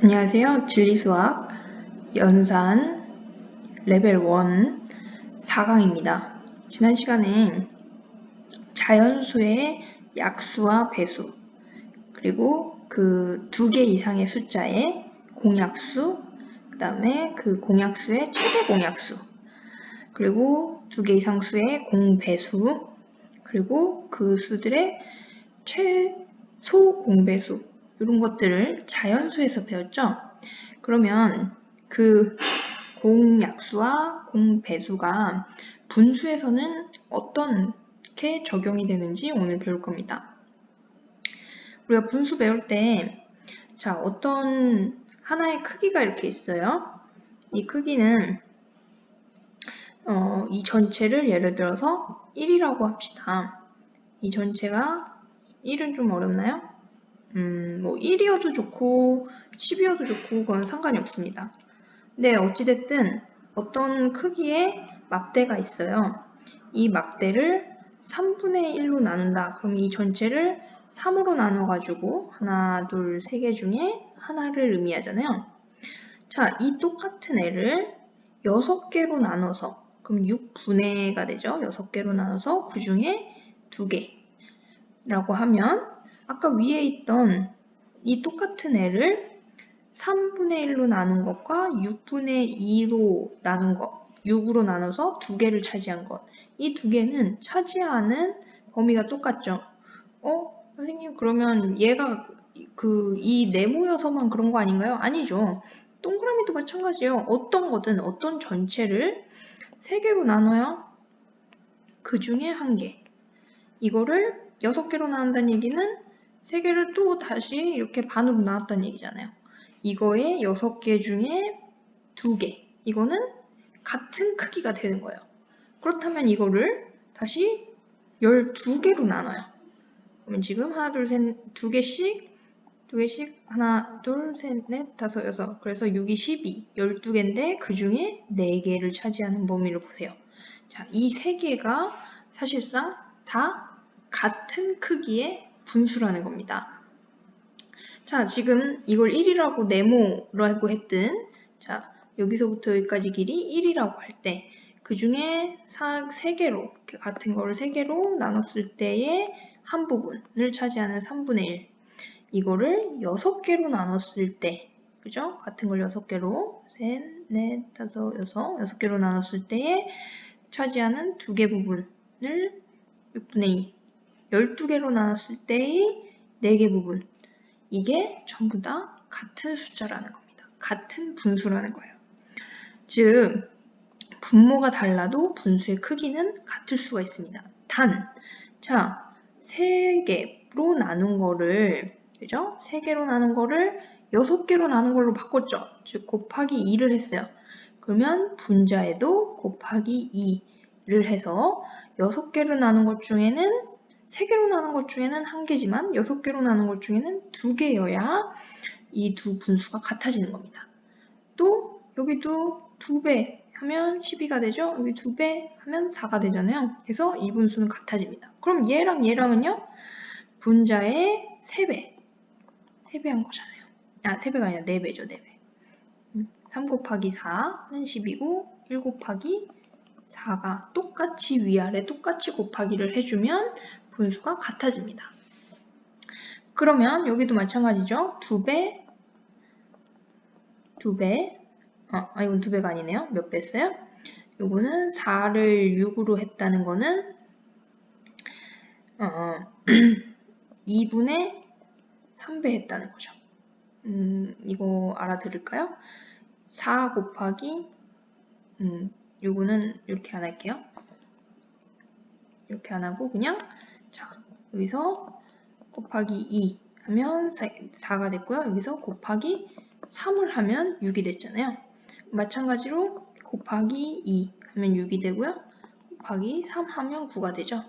안녕하세요. 진리수학 연산 레벨 1 4강입니다. 지난 시간에 자연수의 약수와 배수, 그리고 그 2개 이상의 숫자의 공약수, 그 다음에 그 공약수의 최대 공약수, 그리고 2개 이상 수의 공배수, 그리고 그 수들의 최소 공배수, 이런 것들을 자연수에서 배웠죠. 그러면 그 공약수와 공배수가 분수에서는 어떻게 적용이 되는지 오늘 배울 겁니다. 우리가 분수 배울 때 어떤 하나의 크기가 이렇게 있어요. 이 크기는 이 전체를 예를 들어서 1이라고 합시다. 이 전체가 1은 좀 어렵나요? 뭐 1이어도 좋고 10이어도 좋고 그건 상관이 없습니다. 네, 어찌됐든 어떤 크기의 막대가 있어요. 이 막대를 3분의 1로 나눈다. 그럼 이 전체를 3으로 나눠가지고 하나, 둘, 세 개 중에 하나를 의미하잖아요. 자, 이 똑같은 애를 6개로 나눠서, 그럼 6분의가 되죠. 6개로 나눠서 그 중에 2개라고 하면 아까 위에 있던 이 똑같은 애를 3분의 1로 나눈 것과 6분의 2로 나눈 것, 6으로 나눠서 2개를 차지한 것. 이 2개는 차지하는 범위가 똑같죠. 선생님, 그러면 얘가 이 네모여서만 그런 거 아닌가요? 아니죠. 동그라미도 마찬가지예요. 어떤 거든 어떤 전체를 3개로 나눠야 그 중에 1개. 이거를 6개로 나눈다는 얘기는 3개를 또 다시 이렇게 반으로 나눴다는 얘기잖아요. 이거의 6개 중에 2개. 이거는 같은 크기가 되는 거예요. 그렇다면 이거를 다시 12개로 나눠요. 그러면 지금 하나, 둘, 셋, 2개씩 하나, 둘, 셋, 넷, 다섯, 여섯. 그래서 6이 12, 12개인데 그 중에 4개를 차지하는 범위를 보세요. 자, 이 3개가 사실상 다 같은 크기의 분수라는 겁니다. 자, 지금 이걸 1이라고 네모라고 했든, 자, 여기서부터 여기까지 길이 1이라고 할 때, 그 중에 3개로, 같은 거를 3개로 나눴을 때의 한 부분을 차지하는 3분의 1. 이거를 6개로 나눴을 때, 그죠? 같은 걸 6개로, 셋, 넷, 다섯, 여섯, 6개로 나눴을 때에 차지하는 2개 부분을 6분의 2. 12개로 나눴을 때의 4개 부분. 이게 전부 다 같은 숫자라는 겁니다. 같은 분수라는 거예요. 즉, 분모가 달라도 분수의 크기는 같을 수가 있습니다. 단, 3개로 나눈 거를, 그죠? 3개로 나눈 거를 6개로 나눈 걸로 바꿨죠. 즉, 곱하기 2를 했어요. 그러면 분자에도 곱하기 2를 해서 6개로 나눈 것 중에는 3개로 나눈 것 중에는 1개지만 6개로 나눈 것 중에는 2개여야 이 두 분수가 같아지는 겁니다. 또 여기도 2배 하면 12가 되죠? 여기 2배 하면 4가 되잖아요. 그래서 이 분수는 같아집니다. 그럼 얘랑 얘랑은요? 분자의 3배. 3배 한 거잖아요. 3배가 아니라 4배죠. 4배. 3 곱하기 4는 10이고 1 곱하기 4가 똑같이 위아래 똑같이 곱하기를 해주면 분수가 같아집니다. 그러면 여기도 마찬가지죠. 2배, 2배, 이건 2배가 아니네요. 몇 배 했어요? 요거는 4를 6으로 했다는 거는 2분의 3배 했다는 거죠. 이거 알아들을까요? 4 곱하기 요거는 이렇게 안 할게요. 이렇게 안 하고 그냥 여기서 곱하기 2 하면 4가 됐고요. 여기서 곱하기 3을 하면 6이 됐잖아요. 마찬가지로 곱하기 2 하면 6이 되고요. 곱하기 3 하면 9가 되죠.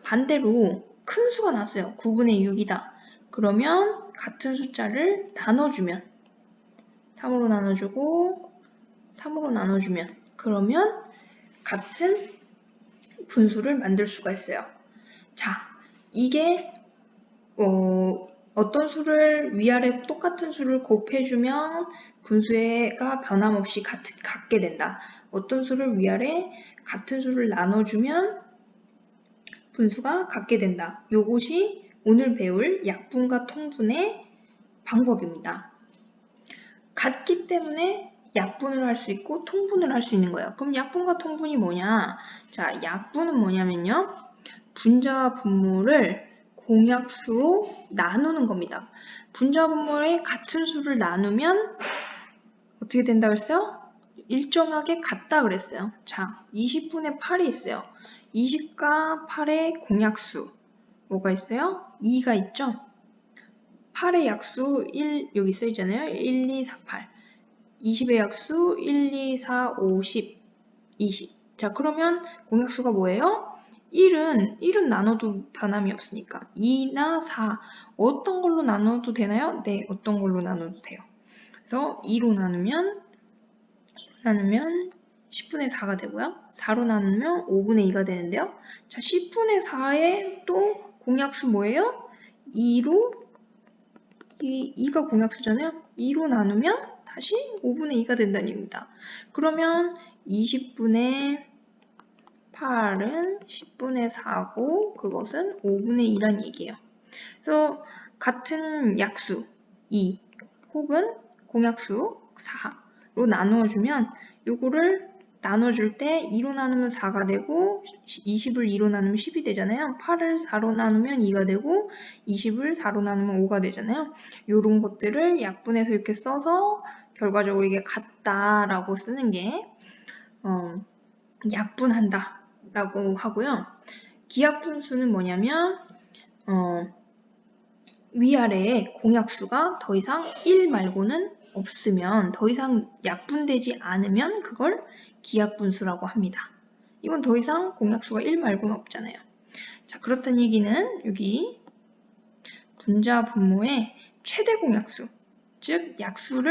반대로 큰 수가 났어요. 9분의 6이다. 그러면 같은 숫자를 나눠주면 3으로 나눠주고 3으로 나눠주면 그러면 같은 분수를 만들 수가 있어요. 자, 이게 어떤 수를 위아래 똑같은 수를 곱해주면 분수가 변함없이 같게 된다. 어떤 수를 위아래 같은 수를 나눠주면 분수가 같게 된다. 요것이 오늘 배울 약분과 통분의 방법입니다. 같기 때문에 약분을 할 수 있고 통분을 할 수 있는 거예요. 그럼 약분과 통분이 뭐냐? 자, 약분은 뭐냐면요. 분자와 분모를 공약수로 나누는 겁니다. 분자와 분모의 같은 수를 나누면 어떻게 된다고 했어요? 일정하게 같다 그랬어요. 자, 20분의 8이 있어요. 20과 8의 공약수 뭐가 있어요? 2가 있죠? 8의 약수 1 여기 써있잖아요. 1, 2, 4, 8 20의 약수 1, 2, 4, 5, 10, 20 자, 그러면 공약수가 뭐예요? 1은 나눠도 변함이 없으니까 2나 4 어떤 걸로 나눠도 되나요? 네, 어떤 걸로 나눠도 돼요. 그래서 2로 나누면 10분의 4가 되고요. 4로 나누면 5분의 2가 되는데요. 자, 10분의 4의 또 공약수 뭐예요? 2가 공약수잖아요. 2로 나누면 다시 5분의 2가 된다는 얘기입니다. 그러면 20분의 8은 10분의 4고 그것은 5분의 2란 얘기예요. 그래서 같은 약수 2 혹은 공약수 4로 나누어주면 요거를 나눠줄 때 2로 나누면 4가 되고 20을 2로 나누면 10이 되잖아요. 8을 4로 나누면 2가 되고 20을 4로 나누면 5가 되잖아요. 요런 것들을 약분해서 이렇게 써서 결과적으로 이게 같다라고 쓰는 게 약분한다 라고 하고요. 기약분수는 뭐냐면 위아래에 공약수가 더 이상 1 말고는 없으면 더 이상 약분되지 않으면 그걸 기약분수라고 합니다. 이건 더 이상 공약수가 1 말고는 없잖아요. 자, 그렇다는 얘기는 여기 분자 분모의 최대 공약수, 즉 약수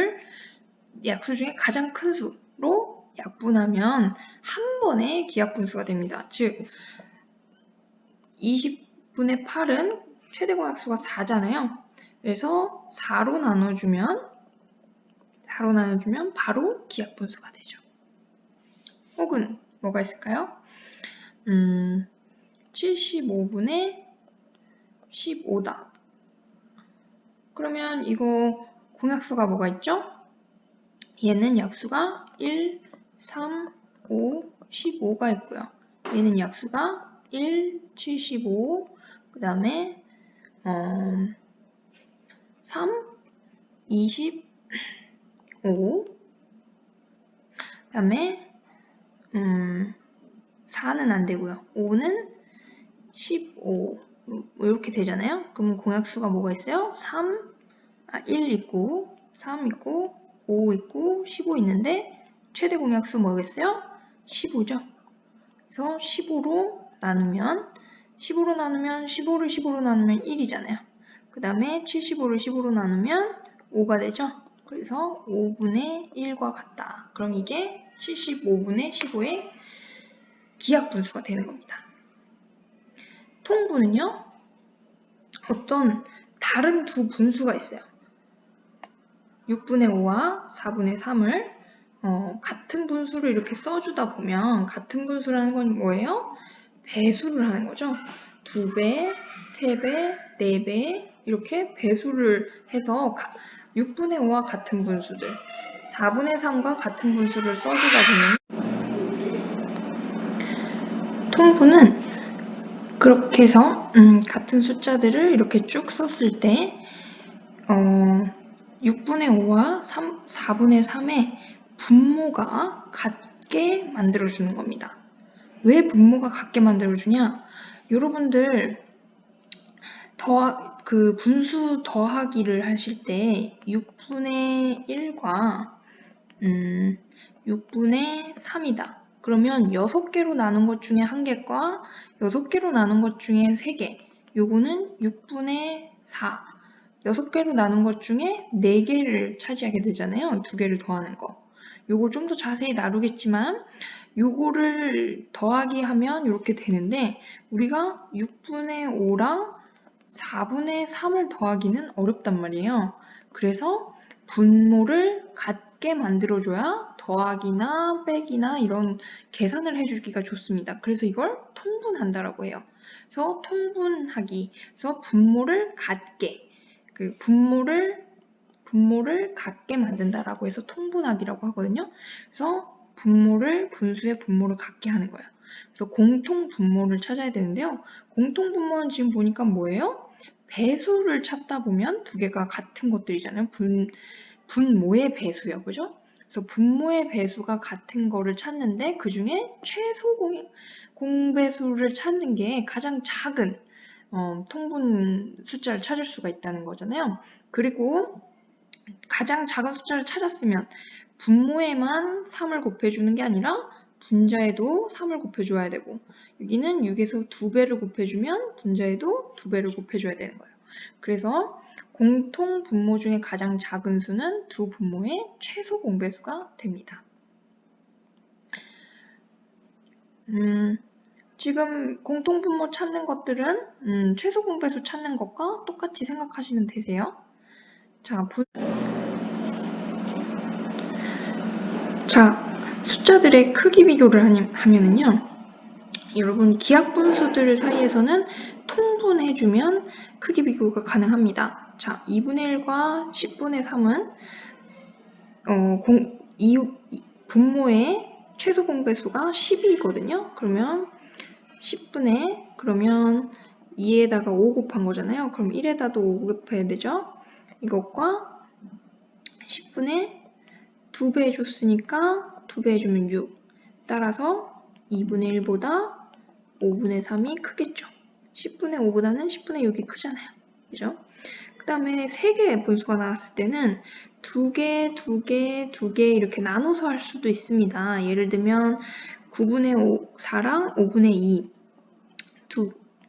중에 가장 큰 수로 약분하면 한 번에 기약분수가 됩니다. 즉 20분의 8은 최대 공약수가 4잖아요. 그래서 4로 나눠주면 바로 기약분수가 되죠. 혹은 뭐가 있을까요? 75분의 15다. 그러면 이거 공약수가 뭐가 있죠? 얘는 약수가 1, 3, 5, 15가 있고요. 얘는 약수가 1, 75, 그 다음에 3, 25, 그 다음에 4는 안 되고요. 5는 15 이렇게 되잖아요. 그럼 공약수가 뭐가 있어요? 1 있고 3 있고 5 있고 15 있는데 최대 공약수 뭐겠어요? 15죠. 그래서 15로 나누면 15를 15로 나누면 1이잖아요. 그 다음에 75를 15로 나누면 5가 되죠. 그래서 5분의 1과 같다. 그럼 이게 75분의 15의 기약분수가 되는 겁니다. 통분은요, 어떤 다른 두 분수가 있어요. 6분의 5와 4분의 3을 같은 분수를 이렇게 써주다 보면 같은 분수라는 건 뭐예요? 배수를 하는 거죠. 2배, 3배, 4배 이렇게 배수를 해서 6분의 5와 같은 분수들 4분의 3과 같은 분수를 써주다 보면 통분은 그렇게 해서 같은 숫자들을 이렇게 쭉 썼을 때 6분의 5와 4분의 3의 분모가 같게 만들어주는 겁니다. 왜 분모가 같게 만들어주냐? 여러분들 그 분수 더하기를 하실 때 6분의 1과 6분의 3이다. 그러면 6개로 나눈 것 중에 1개과 6개로 나눈 것 중에 3개. 요거는 6분의 4. 6개로 나눈 것 중에 4개를 차지하게 되잖아요. 2개를 더하는 거. 요걸 좀 더 자세히 다루겠지만 요거를 더하기 하면 이렇게 되는데 우리가 6분의 5랑 4분의 3을 더하기는 어렵단 말이에요. 그래서 분모를 같게 만들어줘야 더하기나 빼기나 이런 계산을 해주기가 좋습니다. 그래서 이걸 통분한다라고 해요. 그래서 통분하기, 그래서 분모를 같게, 분모를 같게 만든다라고 해서 통분하기라고 하거든요. 그래서 분수의 분모를 같게 하는 거예요. 그래서 공통 분모를 찾아야 되는데요. 공통 분모는 지금 보니까 뭐예요? 배수를 찾다 보면 두 개가 같은 것들이잖아요. 분모의 배수요. 그죠? 그래서 분모의 배수가 같은 거를 찾는데 그 중에 최소 공배수를 찾는 게 가장 작은 통분 숫자를 찾을 수가 있다는 거잖아요. 그리고 가장 작은 숫자를 찾았으면 분모에만 3을 곱해주는 게 아니라 분자에도 3을 곱해줘야 되고 여기는 6에서 2배를 곱해주면 분자에도 2배를 곱해줘야 되는 거예요. 그래서 공통 분모 중에 가장 작은 수는 두 분모의 최소 공배수가 됩니다. 지금 공통 분모 찾는 것들은 최소 공배수 찾는 것과 똑같이 생각하시면 되세요. 자, 숫자들의 크기 비교를 하면은요. 여러분 기하분수들 사이에서는 통분해주면 크기 비교가 가능합니다. 자, 2분의 1과 10분의 3은 분모의 최소 공배수가 12거든요. 그러면 10분의 그러면 2에다가 5 곱한 거잖아요. 그럼 1에다도 5 곱해야 되죠. 이것과 10분의 2배 해줬으니까 2배 해주면 6. 따라서 2분의 1보다 5분의 3이 크겠죠. 10분의 5보다는 10분의 6이 크잖아요. 그죠? 그 다음에 3개의 분수가 나왔을 때는 2개, 2개, 2개 이렇게 나눠서 할 수도 있습니다. 예를 들면 9분의 4랑 5분의 2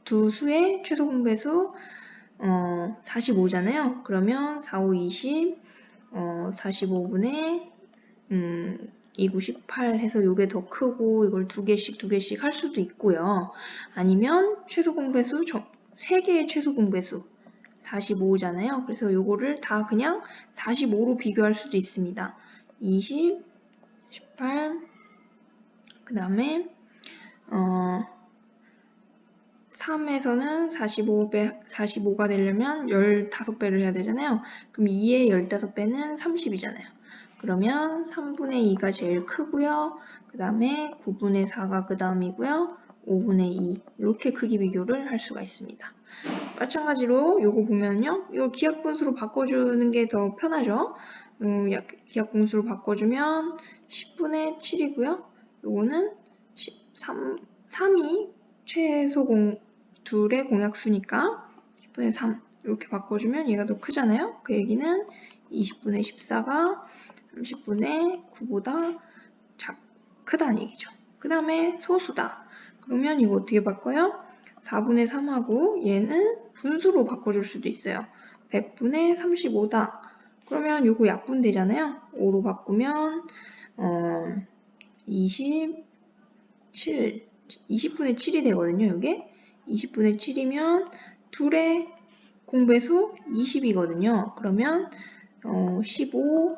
두 수의 최소 공배수 45잖아요. 그러면 4, 5, 20 45분의 2, 9, 18 해서 요게 더 크고 이걸 두 개씩 할 수도 있고요. 아니면 최소 공배수 3개의 최소 공배수 45잖아요. 그래서 요거를 다 그냥 45로 비교할 수도 있습니다. 20, 18, 그 다음에 3에서는 45가 되려면 15배를 해야 되잖아요. 그럼 2의 15배는 30이잖아요. 그러면 3분의 2가 제일 크고요. 그 다음에 9분의 4가 그 다음이고요. 5분의 2 이렇게 크기 비교를 할 수가 있습니다. 마찬가지로 요거 보면요. 요 기하분수로 바꿔주는 게 더 편하죠. 기하분수로 바꿔주면 10분의 7이고요. 요거는 3이 최소 둘의 공약수니까 10분의 3 이렇게 바꿔주면 얘가 더 크잖아요. 그 얘기는 20분의 14가 30분의 9보다 크다는 얘기죠. 그 다음에 소수다. 그러면 이거 어떻게 바꿔요? 4분의 3하고 얘는 분수로 바꿔줄 수도 있어요. 100분의 35다. 그러면 요거 약분되잖아요. 5로 바꾸면 20분의 7이 되거든요. 이게 20분의 7이면 둘의 공배수 20이거든요. 그러면 15,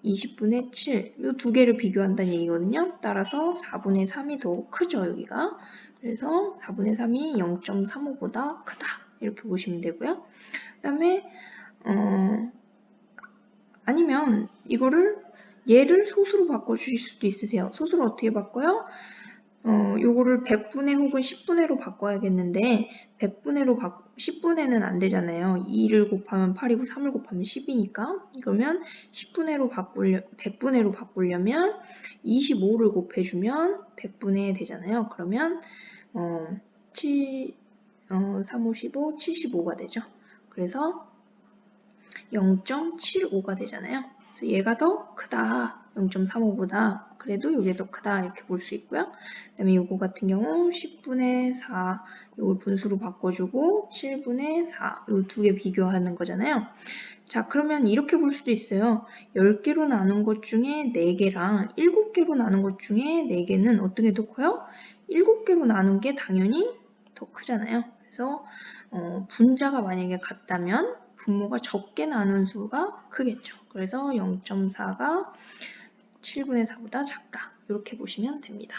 20분의 7, 이 두 개를 비교한다는 얘기거든요. 따라서 4분의 3이 더 크죠, 여기가. 그래서 4분의 3이 0.35보다 크다. 이렇게 보시면 되고요. 그 다음에 아니면 얘를 소수로 바꿔주실 수도 있으세요. 소수로 어떻게 바꿔요? 요거를 100분의 혹은 10분의로 바꿔야겠는데 10분의는 안 되잖아요. 2를 곱하면 8이고 3을 곱하면 10이니까 그러면 100분의로 바꾸려면 25를 곱해주면 100분의 되잖아요. 그러면 3, 5, 15, 75가 되죠. 그래서 0.75가 되잖아요. 그래서 얘가 더 크다. 0.35보다. 그래도 이게 더 크다. 이렇게 볼 수 있고요. 그 다음에 요거 같은 경우 10분의 4 요걸 분수로 바꿔주고 7분의 4 요 두 개 비교하는 거잖아요. 자, 그러면 이렇게 볼 수도 있어요. 10개로 나눈 것 중에 4개랑 7개로 나눈 것 중에 4개는 어떤 게 더 커요? 7개로 나눈 게 당연히 더 크잖아요. 그래서 분자가 만약에 같다면 분모가 적게 나눈 수가 크겠죠. 그래서 0.4가 7분의 4보다 작다. 이렇게 보시면 됩니다.